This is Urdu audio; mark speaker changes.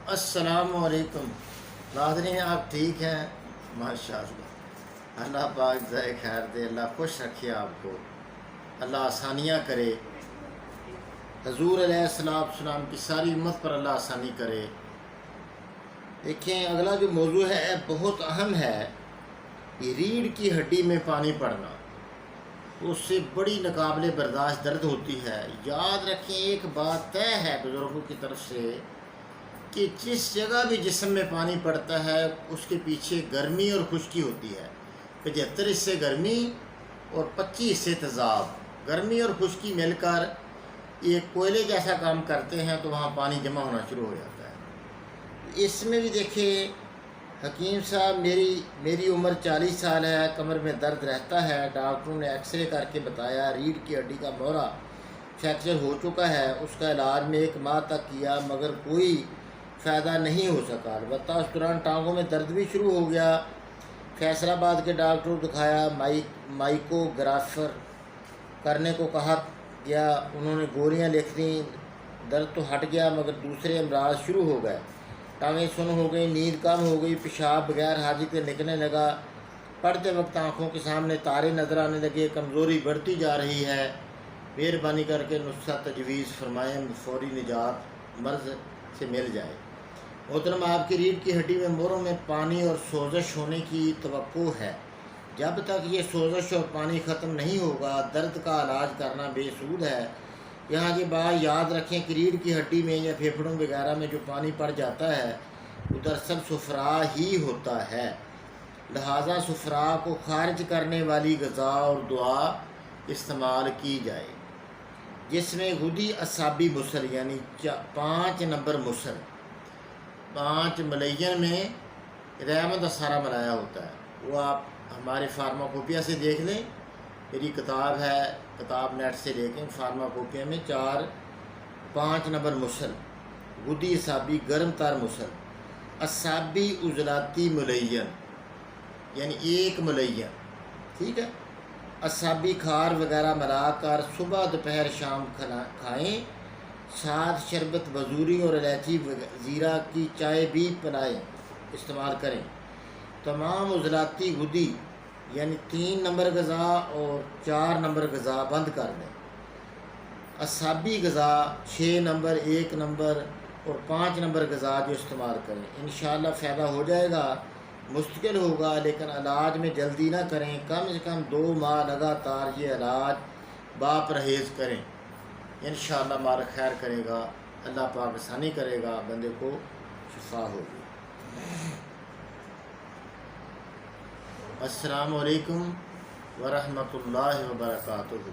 Speaker 1: السلام علیکم ناظرین، آپ ٹھیک ہیں؟ ماشاءاللہ، اللہ پاک جزائے خیر دے، اللہ خوش رکھے آپ کو، اللہ آسانیاں کرے، حضور علیہ السلام کی ساری امت پر اللہ آسانی کرے۔ دیکھیں، اگلا جو موضوع ہے بہت اہم ہے، یہ ریڑھ کی ہڈی میں پانی پڑنا، اس سے بڑی ناقابل برداشت درد ہوتی ہے۔ یاد رکھیں، ایک بات طے ہے بزرگوں کی طرف سے کہ جس جگہ بھی جسم میں پانی پڑتا ہے اس کے پیچھے گرمی اور خشکی ہوتی ہے۔ 75 حصے گرمی اور 25 حصے تیزاب، گرمی اور خشکی مل کر ایک کوئلے جیسا کام کرتے ہیں، تو وہاں پانی جمع ہونا شروع ہو جاتا ہے۔ اس میں بھی دیکھیں، حکیم صاحب، میری عمر 40 سال ہے، کمر میں درد رہتا ہے، ڈاکٹروں نے ایکس رے کر کے بتایا ریڑھ کی ہڈی کا مورا فریکچر ہو چکا ہے۔ اس کا علاج میں 1 ماہ تک کیا مگر کوئی فائدہ نہیں ہو سکا، البتہ اس دوران ٹانگوں میں درد بھی شروع ہو گیا۔ فیصل آباد کے ڈاکٹر دکھایا، مائیکوگرافر کرنے کو کہا گیا، انہوں نے گولیاں لکھ دیں، درد تو ہٹ گیا مگر دوسرے امراض شروع ہو گئے، ٹانگیں سن ہو گئی، نیند کم ہو گئی، پیشاب بغیر حاجت کے نکلنے لگا، پڑھتے وقت آنکھوں کے سامنے تارے نظر آنے لگے، کمزوری بڑھتی جا رہی ہے، مہربانی کر کے نسخہ تجویز فرمائیں، فوری نجات مرض سے مل جائے۔ محترم، آپ کی ریڑھ کی ہڈی میں موروں میں پانی اور سوزش ہونے کی توقع ہے۔ جب تک یہ سوزش اور پانی ختم نہیں ہوگا، درد کا علاج کرنا بے سود ہے۔ یہاں یہ بات یاد رکھیں کہ ریڑھ کی ہڈی میں یا پھیپھڑوں وغیرہ میں جو پانی پڑ جاتا ہے وہ دراصل صفرا ہی ہوتا ہے، لہٰذا صفرا کو خارج کرنے والی غذا اور دعا استعمال کی جائے، جس میں غدی اعصابی مسل یعنی 5 نمبر مسل، 5 ملین میں رحمت سارا ملایا ہوتا ہے۔ وہ آپ ہمارے فارماکوپیا سے دیکھ لیں، میری کتاب ہے، کتاب نیٹ سے لے کے فارماکوپیا میں 5 نمبر مسل، غدی اعصابی گرم تر مسل، اعصابی عضلاتی ملین یعنی 1 ملین، ٹھیک ہے، اعصابی کھار وغیرہ ملا کر صبح دوپہر شام کھائیں، ساتھ شربت بزوری اور الائچی زیرہ کی چائے بھی پلائیں، استعمال کریں۔ تمام عضلاتی غدی یعنی 3 نمبر غذا اور 4 نمبر غذا بند کر دیں، اعصابی غذا 6 نمبر، 1 نمبر اور 5 نمبر غذا جو استعمال کریں، انشاءاللہ فائدہ ہو جائے گا۔ مستقل ہوگا لیکن علاج میں جلدی نہ کریں، کم سے کم 2 ماہ لگاتار یہ علاج با پرہیز کریں، انشاءاللہ مالک خیر کرے گا، اللہ پاک آسانی کرے گا، بندے کو شفا ہوگی۔ السلام علیکم ورحمۃ اللہ وبرکاتہ۔